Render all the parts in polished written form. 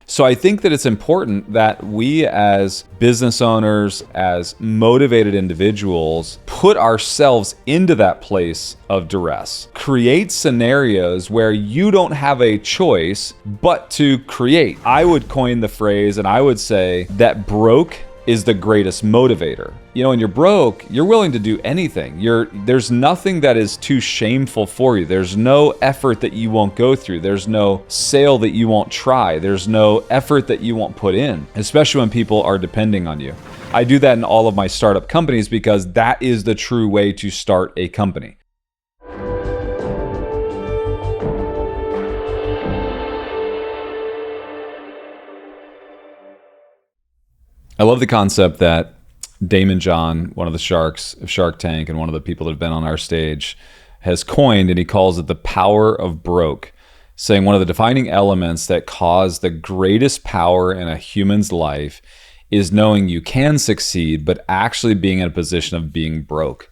So I think that it's important that we as business owners, as motivated individuals, put ourselves into that place of duress. Create scenarios where you don't have a choice but to create. I would coin the phrase and I would say that broke is the greatest motivator. When you're broke, you're willing to do anything. There's nothing that is too shameful for you. There's no effort that you won't go through. There's no sale that you won't try. There's no effort that you won't put in, especially when people are depending on you. I do that in all of my startup companies because that is the true way to start a company. I love the concept that Damon John, one of the sharks of Shark Tank and one of the people that have been on our stage, has coined, and he calls it the power of broke, saying one of the defining elements that cause the greatest power in a human's life is knowing you can succeed, but actually being in a position of being broke.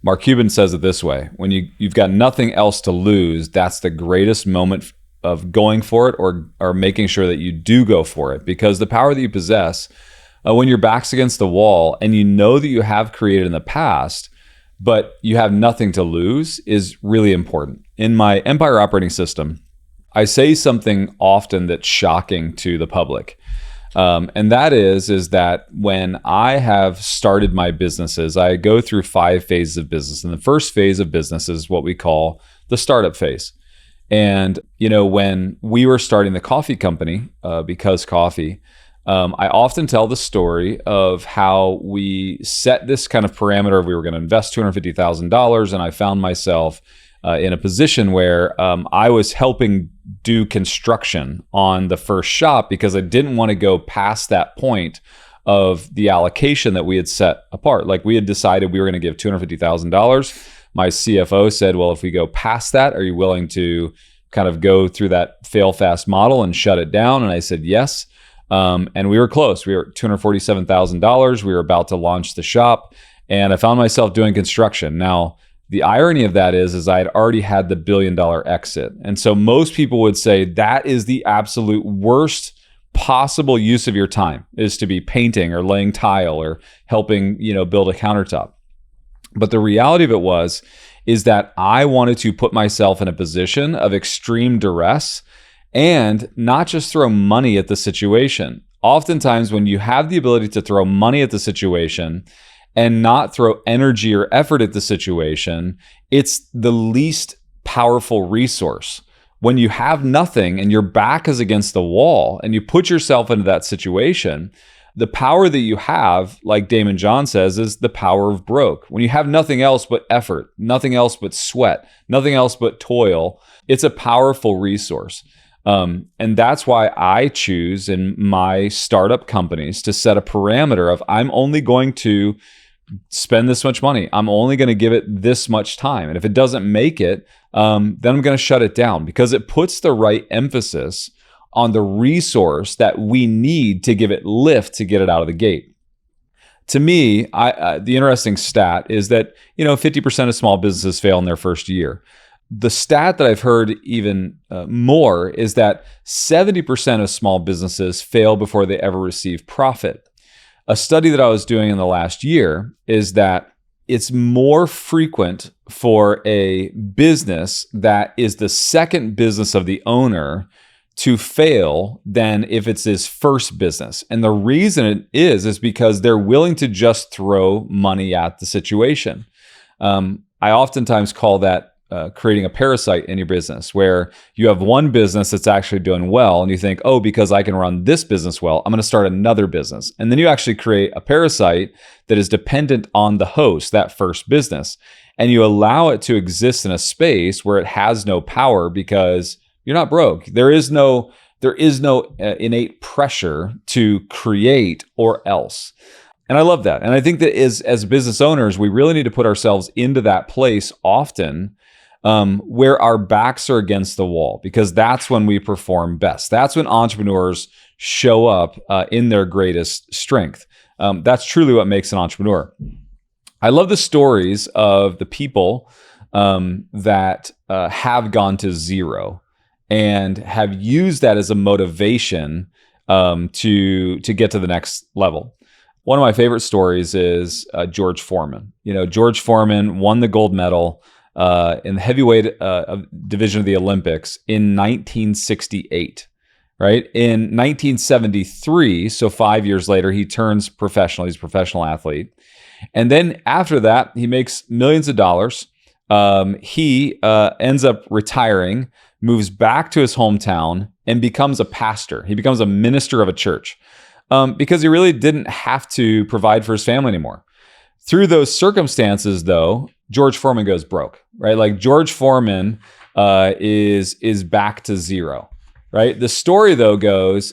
Mark Cuban says it this way: when you've got nothing else to lose, that's the greatest moment of going for it or making sure that you do go for it, because the power that you possess when your back's against the wall and you know that you have created in the past, but you have nothing to lose, is really important. In my Empire Operating System, I say something often that's shocking to the public. And that is that when I have started my businesses, I go through 5 phases of business. And the first phase of business is what we call the startup phase. And, when we were starting the coffee company, Because Coffee, I often tell the story of how we set this kind of parameter of we were going to invest $250,000, and I found myself in a position where I was helping do construction on the first shop because I didn't want to go past that point of the allocation that we had set apart. Like, we had decided we were going to give $250,000. My CFO said, well, if we go past that, are you willing to kind of go through that fail fast model and shut it down? And I said, yes. And we were close. We were at $247,000. We were about to launch the shop, and I found myself doing construction. Now, the irony of that is I had already had the $1 billion exit. And so most people would say that is the absolute worst possible use of your time, is to be painting or laying tile or helping, build a countertop. But the reality of it is that I wanted to put myself in a position of extreme duress and not just throw money at the situation. Oftentimes, when you have the ability to throw money at the situation and not throw energy or effort at the situation, it's the least powerful resource. When you have nothing and your back is against the wall and you put yourself into that situation, the power that you have, like Damon John says, is the power of broke. When you have nothing else but effort, nothing else but sweat, nothing else but toil, it's a powerful resource. And that's why I choose in my startup companies to set a parameter of I'm only going to spend this much money. I'm only going to give it this much time. And if it doesn't make it, then I'm going to shut it down, because it puts the right emphasis on the resource that we need to give it lift to get it out of the gate. To me, the interesting stat is that 50% of small businesses fail in their first year. The stat that I've heard even more is that 70% of small businesses fail before they ever receive profit. A study that I was doing in the last year is that it's more frequent for a business that is the second business of the owner to fail than if it's his first business. And the reason it is because they're willing to just throw money at the situation. I oftentimes call that creating a parasite in your business, where you have one business that's actually doing well and you think, oh, because I can run this business well, I'm going to start another business. And then you actually create a parasite that is dependent on the host, that first business. And you allow it to exist in a space where it has no power because you're not broke. There is no innate pressure to create or else. And I love that. And I think that as business owners, we really need to put ourselves into that place often, where our backs are against the wall, because that's when we perform best. That's when entrepreneurs show up in their greatest strength. That's truly what makes an entrepreneur. I love the stories of the people that have gone to zero and have used that as a motivation to get to the next level. One of my favorite stories is George Foreman. George Foreman won the gold medal in the heavyweight division of the Olympics in 1968. Right? In 1973, so 5 years later, he turns professional. He's a professional athlete. And then after that, he makes millions of dollars. He ends up retiring, moves back to his hometown, and becomes a pastor. He becomes a minister of a church because he really didn't have to provide for his family anymore. Through those circumstances, though, George Foreman goes broke, right? Like George Foreman is back to zero. Right. The story, though,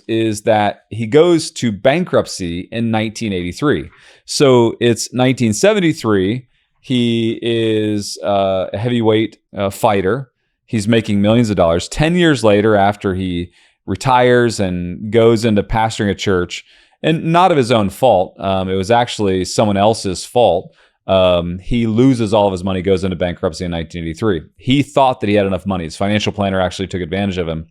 is that he goes to bankruptcy in 1983. So it's 1973. He is a heavyweight fighter. He's making millions of dollars. 10 years later, after he retires and goes into pastoring a church, and not of his own fault, it was actually someone else's fault. He loses all of his money, goes into bankruptcy in 1983. He thought that he had enough money. His financial planner actually took advantage of him.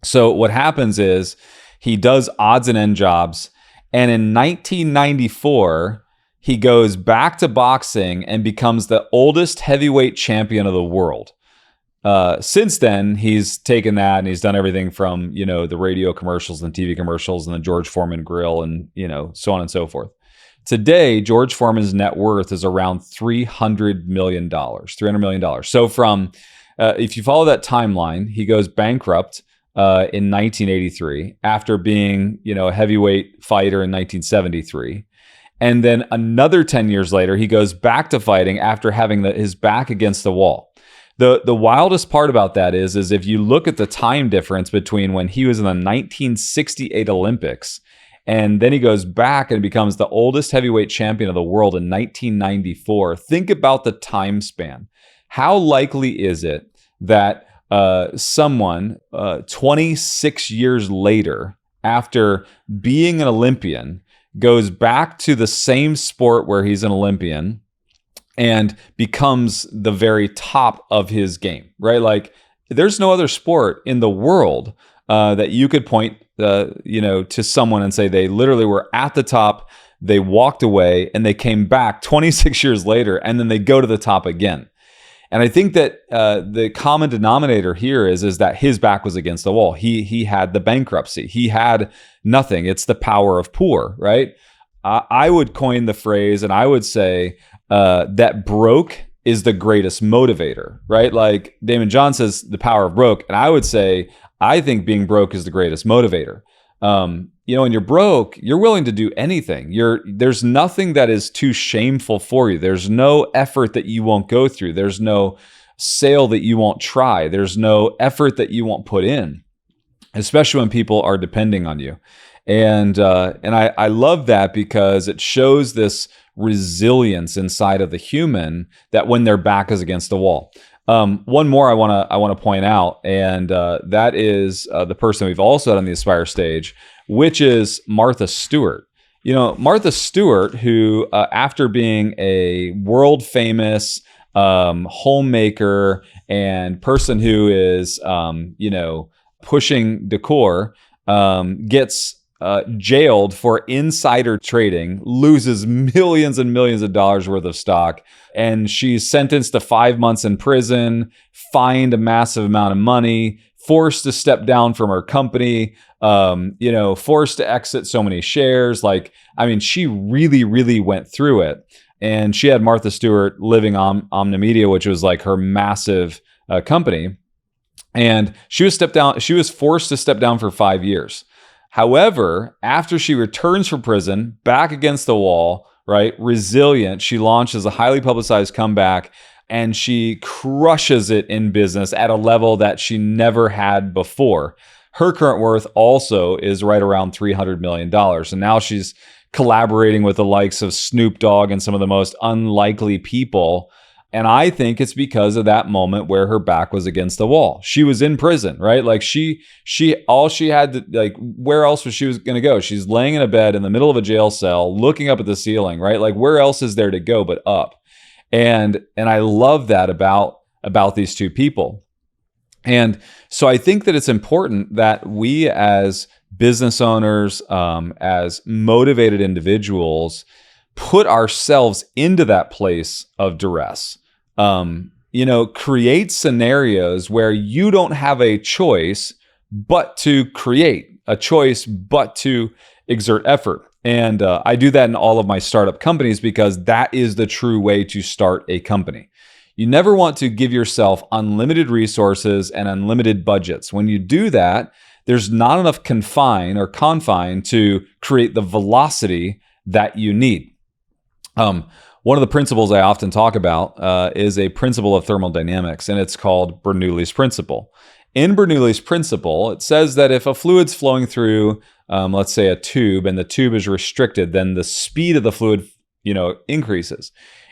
So what happens is he does odds and end jobs. And in 1994, he goes back to boxing and becomes the oldest heavyweight champion of the world. Since then, he's taken that and he's done everything from, the radio commercials and TV commercials and the George Foreman grill and, so on and so forth. Today, George Foreman's net worth is around $300 million. So from, if you follow that timeline, he goes bankrupt in 1983 after being, a heavyweight fighter in 1973. And then another 10 years later, he goes back to fighting after having his back against the wall. The wildest part about that is if you look at the time difference between when he was in the 1968 Olympics and then he goes back and becomes the oldest heavyweight champion of the world in 1994, think about the time span. How likely is it that someone 26 years later, after being an Olympian, goes back to the same sport where he's an Olympian and becomes the very top of his game, right? Like there's no other sport in the world that you could point, to someone and say they literally were at the top, they walked away and they came back 26 years later and then they go to the top again. And I think that the common denominator here is that his back was against the wall. He had the bankruptcy. He had nothing. It's the power of poor, right? I would coin the phrase and I would say that broke is the greatest motivator, right? Like Damon John says, the power of broke. And I would say, I think being broke is the greatest motivator. When you're broke, you're willing to do anything. There's nothing that is too shameful for you. There's no effort that you won't go through. There's no sale that you won't try. There's no effort that you won't put in, especially when people are depending on you. And I love that because it shows this resilience inside of the human that when their back is against the wall. One more I want to point out, and that is the person we've also had on the Aspire stage, which is Martha Stewart. Martha Stewart, who after being a world famous homemaker and person who is pushing decor, gets jailed for insider trading, loses millions and millions of dollars worth of stock, and she's sentenced to 5 months in prison, fined a massive amount of money, forced to step down from her company, forced to exit so many shares. She really, really went through it. And she had Martha Stewart living on Omnimedia, which was like her massive company. And she was forced to step down for 5 years. However, after she returns from prison, back against the wall, right, resilient, she launches a highly publicized comeback and she crushes it in business at a level that she never had before. Her current worth also is right around $300 million. And now she's collaborating with the likes of Snoop Dogg and some of the most unlikely people. And I think it's because of that moment where her back was against the wall. She was in prison, right? Like all she had to, like, where else was she going to go? She's laying in a bed in the middle of a jail cell, looking up at the ceiling, right? Like, where else is there to go but up? And I love that about these two people. And so I think that it's important that we as business owners, as motivated individuals, put ourselves into that place of duress. Create scenarios where you don't have a choice but to create, a choice but to exert effort. And I do that in all of my startup companies because that is the true way to start a company. You never want to give yourself unlimited resources and unlimited budgets. When you do that, there's not enough confine to create the velocity that you need. One of the principles I often talk about is a principle of thermodynamics, and it's called Bernoulli's principle. In Bernoulli's principle, it says that if a fluid's flowing through, let's say a tube, and the tube is restricted, then the speed of the fluid, increases.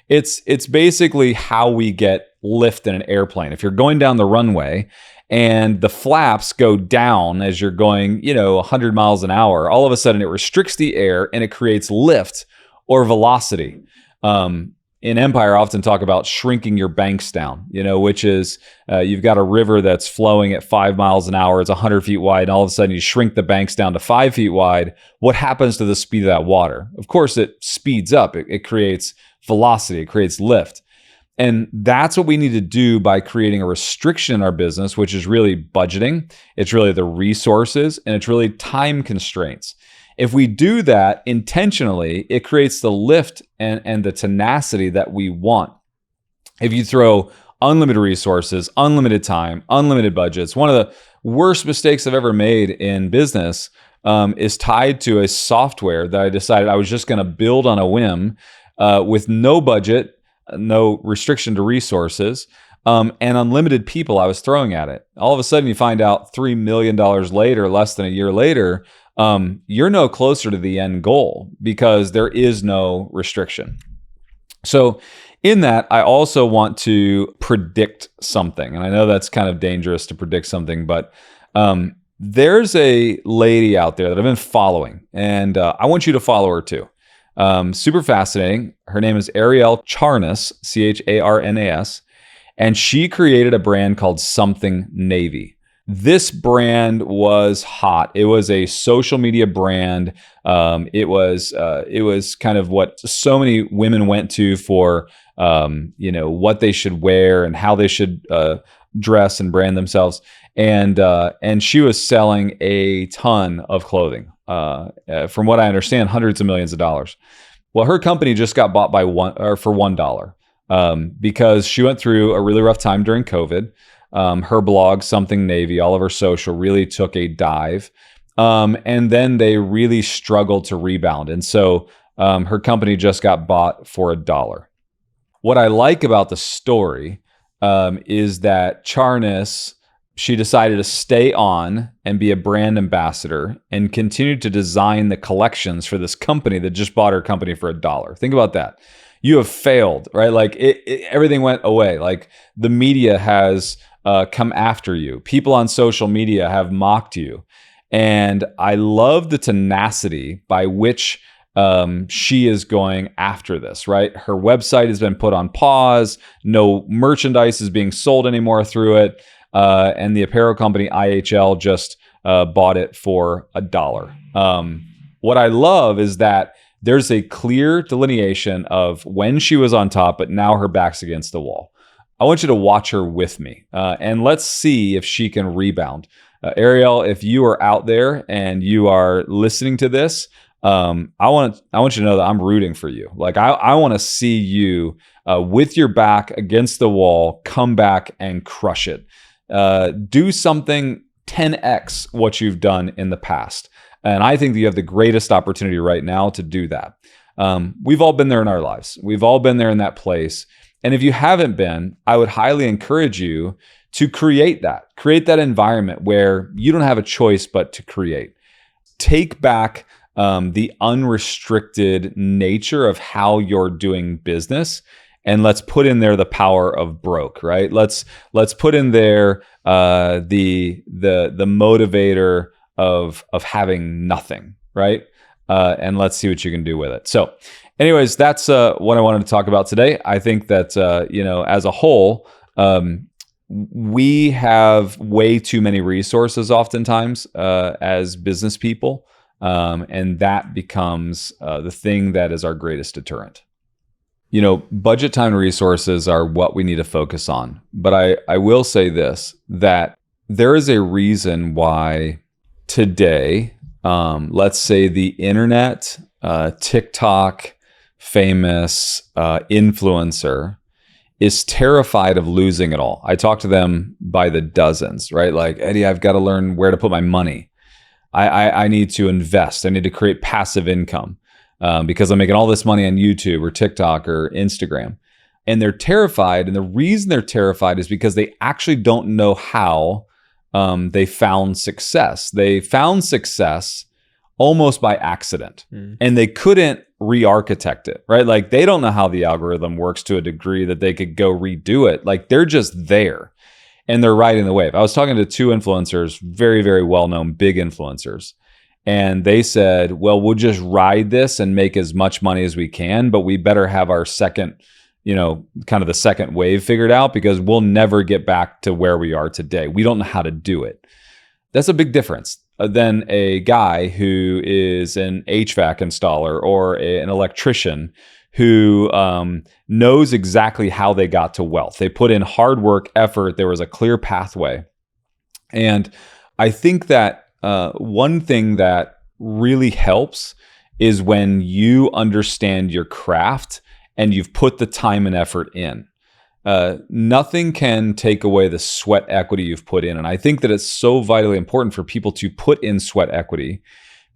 It's basically how we get lift in an airplane. If you're going down the runway and the flaps go down as you're going, 100 miles an hour, all of a sudden it restricts the air and it creates lift or velocity. In Empire, I often talk about shrinking your banks down, which is you've got a river that's flowing at 5 miles an hour. It's 100 feet wide. And all of a sudden you shrink the banks down to 5 feet wide. What happens to the speed of that water? Of course, it speeds up. It creates velocity. It creates lift. And that's what we need to do by creating a restriction in our business, which is really budgeting. It's really the resources, and it's really time constraints. If we do that intentionally, it creates the lift and the tenacity that we want. If you throw unlimited resources, unlimited time, unlimited budgets, one of the worst mistakes I've ever made in business is tied to a software that I decided I was just going to build on a whim with no budget, no restriction to resources, and unlimited people I was throwing at it. All of a sudden you find out $3 million later, less than a year later, you're no closer to the end goal because there is no restriction. So in that, I also want to predict something. And I know that's kind of dangerous to predict something, but there's a lady out there that I've been following, and I want you to follow her too. Super fascinating. Her name is Arielle Charnas, Charnas, and she created a brand called Something Navy. This brand was hot. It was a social media brand. It was kind of what so many women went to for, what they should wear and how they should dress and brand themselves. And she was selling a ton of clothing. From what I understand, hundreds of millions of dollars. Well, her company just got bought for $1 because she went through a really rough time during COVID. Her blog, Something Navy, all of her social really took a dive. And then they really struggled to rebound. And so her company just got bought for $1. What I like about the story is that Charnas, she decided to stay on and be a brand ambassador and continue to design the collections for this company that just bought her company for $1. Think about that. You have failed, right? Like everything went away. Like the media has come after you. People on social media have mocked you. And I love the tenacity by which she is going after this, right? Her website has been put on pause. No merchandise is being sold anymore through it. And the apparel company IHL just bought it for $1. What I love is that there's a clear delineation of when she was on top, but now her back's against the wall. I want you to watch her with me, and let's see if she can rebound. Arielle, if you are out there and you are listening to this, I want you to know that I'm rooting for you. Like I want to see you with your back against the wall, come back and crush it. Do something 10x what you've done in the past. And I think that you have the greatest opportunity right now to do that. We've all been there in our lives. We've all been there in that place. And if you haven't been, I would highly encourage you to create that environment where you don't have a choice but to create. Take back the unrestricted nature of how you're doing business, and let's put in there the power of broke, right? Let's put in there the motivator of having nothing, right? And let's see what you can do with it. So anyways, that's what I wanted to talk about today. I think that, as a whole, we have way too many resources oftentimes as business people. And that becomes the thing that is our greatest deterrent. Budget, time, and resources are what we need to focus on. But I will say this, that there is a reason why today, let's say the internet, TikTok, famous influencer is terrified of losing it all. I talk to them by the dozens, right? Like, Eddie, I've got to learn where to put my money. I need to invest. I need to create passive income because I'm making all this money on YouTube or TikTok or Instagram. And they're terrified. And the reason they're terrified is because they actually don't know how they found success. They found success almost by accident, and they couldn't re-architect it, right? Like, they don't know how the algorithm works to a degree that they could go redo it. Like, they're just there and they're riding the wave. I was talking to two influencers, very, very well-known, big influencers. And they said, well, we'll just ride this and make as much money as we can, but we better have our second, kind of the second wave figured out, because we'll never get back to where we are today. We don't know how to do it. That's a big difference than a guy who is an HVAC installer or an electrician who knows exactly how they got to wealth. They put in hard work, effort. There was a clear pathway. And I think that one thing that really helps is when you understand your craft and you've put the time and effort in. Nothing can take away the sweat equity you've put in. And I think that it's so vitally important for people to put in sweat equity,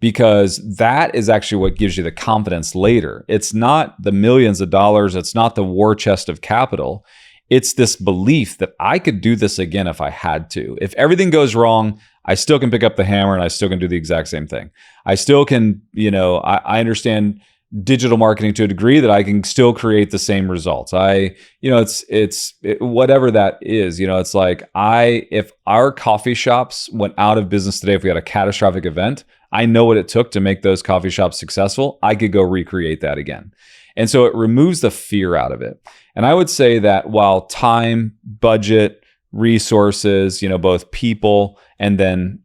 because that is actually what gives you the confidence later. It's not the millions of dollars. It's not the war chest of capital. It's this belief that I could do this again if I had to. If everything goes wrong, I still can pick up the hammer and I still can do the exact same thing. I still can, I understand digital marketing to a degree that I can still create the same results. It's whatever that is, it's like if our coffee shops went out of business today, if we had a catastrophic event, I know what it took to make those coffee shops successful. I could go recreate that again. And so it removes the fear out of it. And I would say that while time, budget, resources, both people, and then,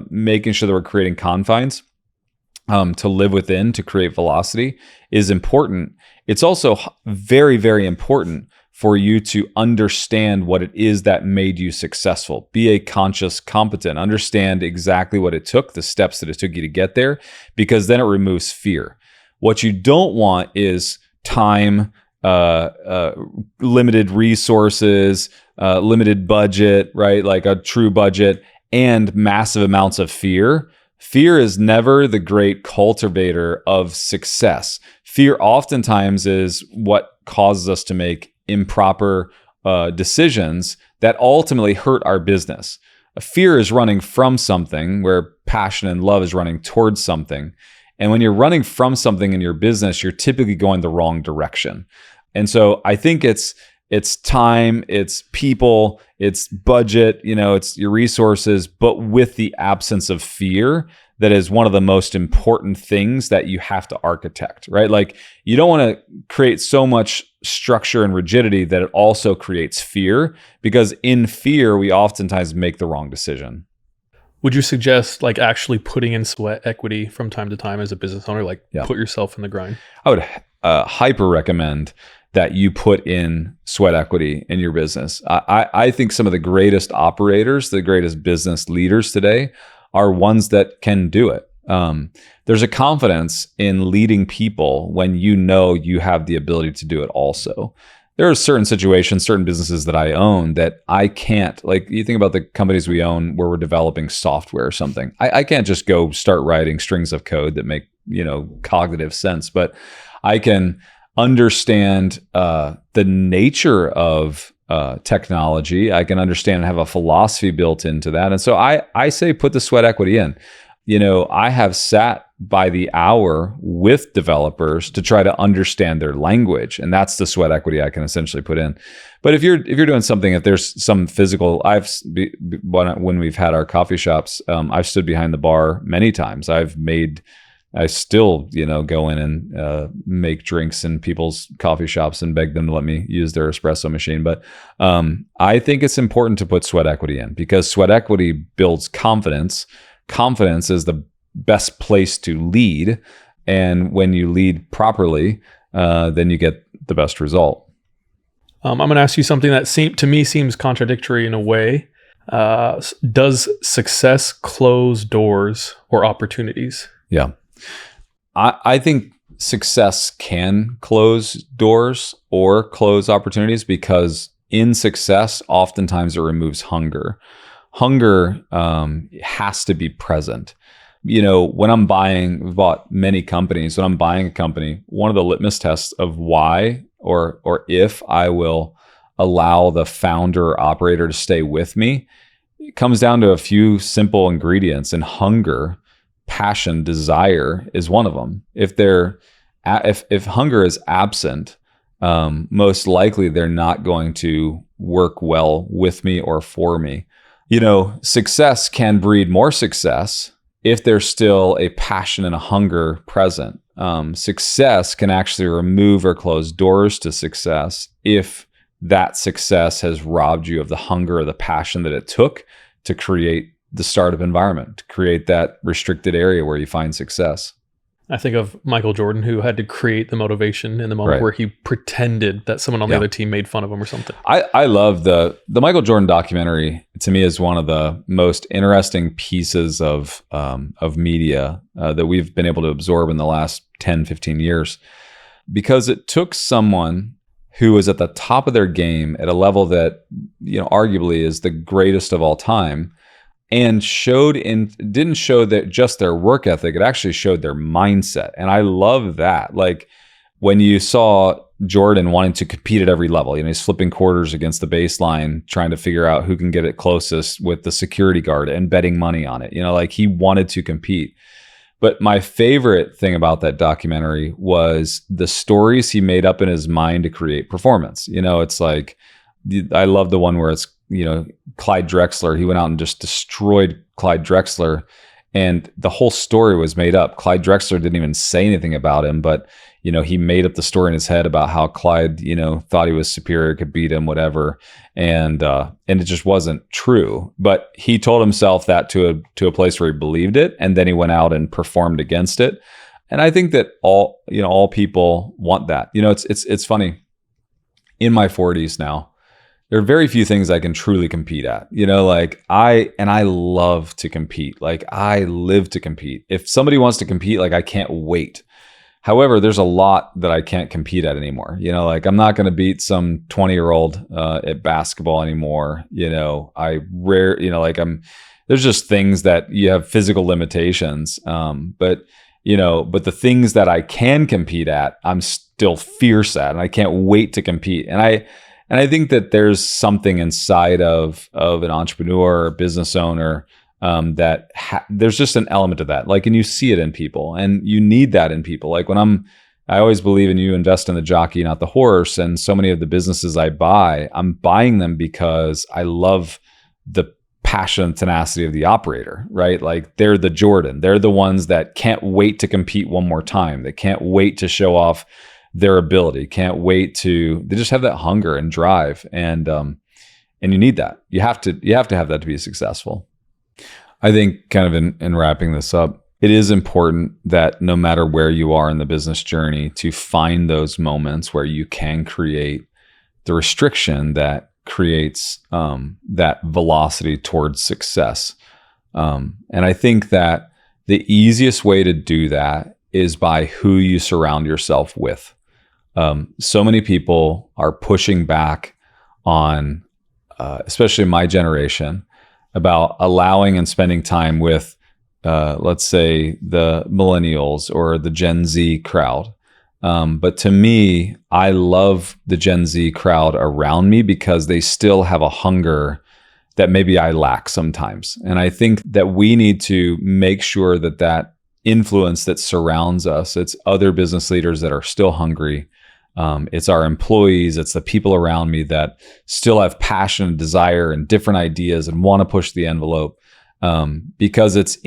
making sure that we're creating confines to live within, to create velocity is important. It's also very, very important for you to understand what it is that made you successful. Be a conscious competent. Understand exactly what it took, the steps that it took you to get there, because then it removes fear. What you don't want is time, limited resources, limited budget, right? Like a true budget, and massive amounts of fear. Fear is never the great cultivator of success. Fear oftentimes is what causes us to make improper decisions that ultimately hurt our business. Fear is running from something, where passion and love is running towards something. And when you're running from something in your business, you're typically going the wrong direction. And so I think it's time, it's people, it's budget, it's your resources, but with the absence of fear, that is one of the most important things that you have to architect, right? Like, you don't want to create so much structure and rigidity that it also creates fear, because in fear, we oftentimes make the wrong decision. Would you suggest actually putting in sweat equity from time to time as a business owner, put yourself in the grind? I would hyper recommend that you put in sweat equity in your business. I think some of the greatest operators, the greatest business leaders today are ones that can do it. There's a confidence in leading people when you have the ability to do it also. There are certain situations, certain businesses that I own that I can't, like, you think about the companies we own where we're developing software or something. I can't just go start writing strings of code that make, cognitive sense, but I can understand the nature of technology. I can understand and have a philosophy built into that. And so I say put the sweat equity in. I have sat by the hour with developers to try to understand their language, and that's the sweat equity I can essentially put in. But if you're doing something, if there's some physical, when we've had our coffee shops, I've stood behind the bar many times. I've made I still, go in and make drinks in people's coffee shops and beg them to let me use their espresso machine. But I think it's important to put sweat equity in, because sweat equity builds confidence. Confidence is the best place to lead. And when you lead properly, then you get the best result. I'm going to ask you something that to me seems contradictory in a way. Does success close doors or opportunities? Yeah. I think success can close doors or close opportunities, because in success, oftentimes it removes hunger. Hunger has to be present. When I'm we've bought many companies. When I'm buying a company, one of the litmus tests of why or if I will allow the founder or operator to stay with me, it comes down to a few simple ingredients, and hunger, passion, desire is one of them. If hunger is absent, most likely they're not going to work well with me or for me. Success can breed more success if there's still a passion and a hunger present. Success can actually remove or close doors to success if that success has robbed you of the hunger or the passion that it took to create the startup environment, to create that restricted area where you find success. I think of Michael Jordan, who had to create the motivation in the moment where he pretended that someone on the other team made fun of him or something. I love the Michael Jordan documentary. To me, is one of the most interesting pieces of media that we've been able to absorb in the last 10, 15 years, because it took someone who was at the top of their game at a level that, arguably is the greatest of all time, and didn't show that just their work ethic, it actually showed their mindset. And I love that. Like when you saw Jordan wanting to compete at every level, he's flipping quarters against the baseline, trying to figure out who can get it closest with the security guard and betting money on it. Like he wanted to compete. But my favorite thing about that documentary was the stories he made up in his mind to create performance. It's like, I love the one where it's, Clyde Drexler. He went out and just destroyed Clyde Drexler, and the whole story was made up. Clyde Drexler didn't even say anything about him, but he made up the story in his head about how Clyde, thought he was superior, could beat him, whatever, and it just wasn't true. But he told himself that to a place where he believed it, and then he went out and performed against it. And I think that all people want that. It's funny. In my 40s now, there are very few things I can truly compete at. I love to compete. Like I live to compete. If somebody wants to compete, I can't wait. However, there's a lot that I can't compete at anymore. I'm not going to beat some 20-year-old at basketball anymore. There's just things that you have physical limitations. But the things that I can compete at, I'm still fierce at, and I can't wait to compete. And I think that there's something inside of an entrepreneur or business owner there's just an element of that. And you see it in people, and you need that in people. I always believe in you invest in the jockey, not the horse. And so many of the businesses I buy, I'm buying them because I love the passion and tenacity of the operator, right? They're the Jordan. They're the ones that can't wait to compete one more time. They can't wait to show off their ability, they just have that hunger and drive, and you need that. You have to have that to be successful. I think, kind of in wrapping this up, it is important that no matter where you are in the business journey, to find those moments where you can create the restriction that creates that velocity towards success. And I think that the easiest way to do that is by who you surround yourself with. So many people are pushing back on, especially my generation, about allowing and spending time with, let's say, the millennials or the Gen Z crowd. But to me, I love the Gen Z crowd around me because they still have a hunger that maybe I lack sometimes. And I think that we need to make sure that influence that surrounds us, it's other business leaders that are still hungry. It's our employees, it's the people around me that still have passion and desire and different ideas and want to push the envelope. Because it's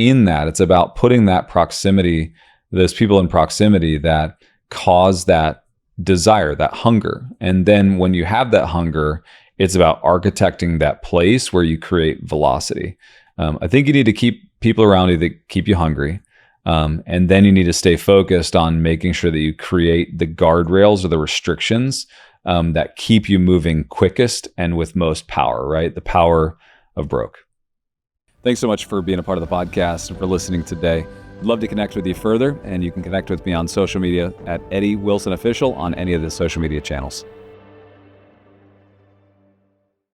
about putting that proximity those people in proximity that cause that desire, that hunger. And then when you have that hunger, it's about architecting that place where you create velocity. I think you need to keep people around you that keep you hungry. And then you need to stay focused on making sure that you create the guardrails or the restrictions that keep you moving quickest and with most power, right? The power of broke. Thanks so much for being a part of the podcast and for listening today. I'd love to connect with you further, and you can connect with me on social media at Eddie Wilson Official on any of the social media channels.